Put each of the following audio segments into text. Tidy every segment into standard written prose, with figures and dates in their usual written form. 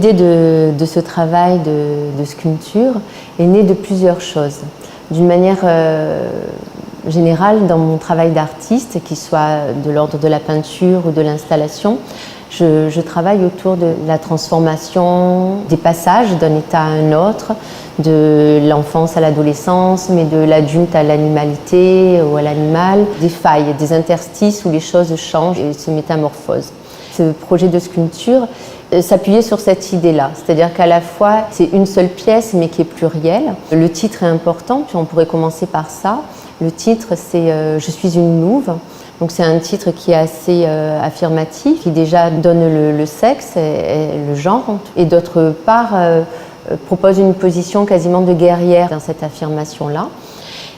L'idée de ce travail de sculpture est née de plusieurs choses. D'une manière générale, dans mon travail d'artiste, qu'il soit de l'ordre de la peinture ou de l'installation, je travaille autour de la transformation, des passages d'un état à un autre, de l'enfance à l'adolescence, mais de l'adulte à l'animalité ou à l'animal, des failles, des interstices où les choses changent et se métamorphosent. Ce projet de sculpture s'appuyait sur cette idée-là, c'est-à-dire qu'à la fois c'est une seule pièce mais qui est plurielle. Le titre est important, puis on pourrait commencer par ça. Le titre c'est « Je suis une louve ». Donc c'est un titre qui est assez affirmatif, qui déjà donne le sexe et le genre, et d'autre part propose une position quasiment de guerrière dans cette affirmation-là.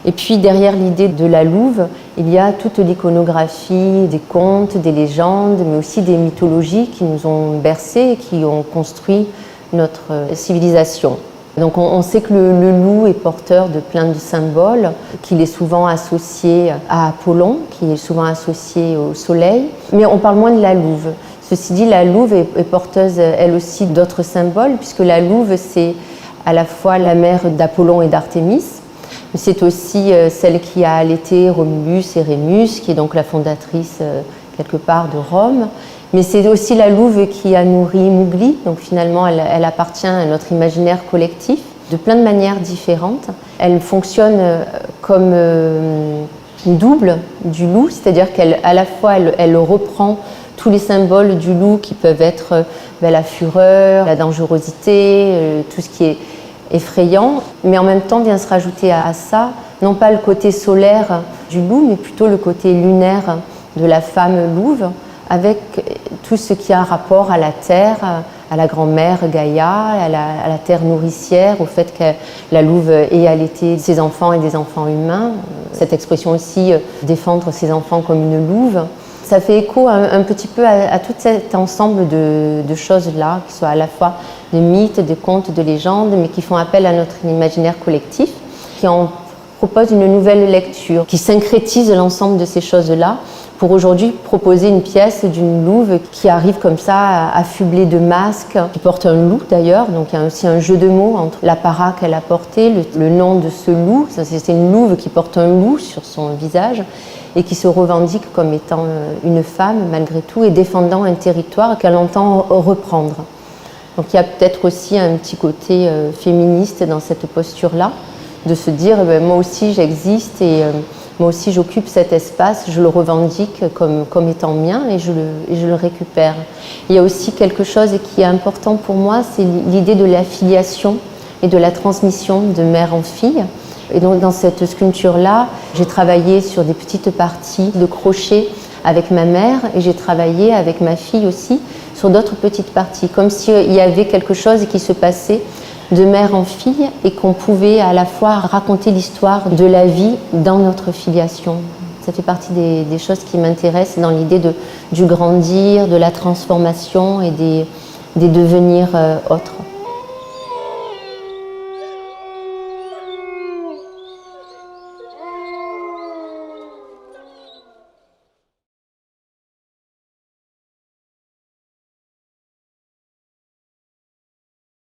Et puis derrière l'idée de la louve, il y a toute l'iconographie des contes, des légendes, mais aussi des mythologies qui nous ont bercés et qui ont construit notre civilisation. Donc on sait que le loup est porteur de plein de symboles, qu'il est souvent associé à Apollon, qui est souvent associé au soleil, mais on parle moins de la louve. Ceci dit, la louve est porteuse elle aussi d'autres symboles, puisque la louve c'est à la fois la mère d'Apollon et d'Artémis, mais c'est aussi celle qui a allaité Romulus et Rémus, qui est donc la fondatrice quelque part de Rome. Mais c'est aussi la louve qui a nourri Mowgli, donc finalement elle appartient à notre imaginaire collectif de plein de manières différentes. Elle fonctionne comme une double du loup, c'est-à-dire qu'à la fois elle reprend tous les symboles du loup qui peuvent être la fureur, la dangerosité, tout ce qui est effrayant, mais en même temps vient se rajouter à ça, non pas le côté solaire du loup, mais plutôt le côté lunaire de la femme louve, avec tout ce qui a un rapport à la terre, à la grand-mère Gaïa, à la terre nourricière, au fait que la louve ait allaité ses enfants et des enfants humains. Cette expression aussi, défendre ses enfants comme une louve. Ça fait écho un petit peu à tout cet ensemble de choses-là, qui soient à la fois de mythes, de contes, de légendes, mais qui font appel à notre imaginaire collectif, qui en propose une nouvelle lecture, qui syncrétise l'ensemble de ces choses-là, pour aujourd'hui proposer une pièce d'une louve qui arrive comme ça, affublée de masques, qui porte un loup d'ailleurs, donc il y a aussi un jeu de mots entre l'apparat qu'elle a porté, le nom de ce loup, c'est une louve qui porte un loup sur son visage et qui se revendique comme étant une femme malgré tout et défendant un territoire qu'elle entend reprendre. Donc il y a peut-être aussi un petit côté féministe dans cette posture-là, de se dire moi aussi j'existe et moi aussi j'occupe cet espace, je le revendique comme étant mien et je le récupère. Il y a aussi quelque chose qui est important pour moi, c'est l'idée de la filiation et de la transmission de mère en fille. Et donc dans cette sculpture-là, j'ai travaillé sur des petites parties de crochet avec ma mère et j'ai travaillé avec ma fille aussi sur d'autres petites parties, comme s'il y avait quelque chose qui se passait de mère en fille et qu'on pouvait à la fois raconter l'histoire de la vie dans notre filiation. Ça fait partie des choses qui m'intéressent dans l'idée du grandir, de la transformation et des devenirs autres.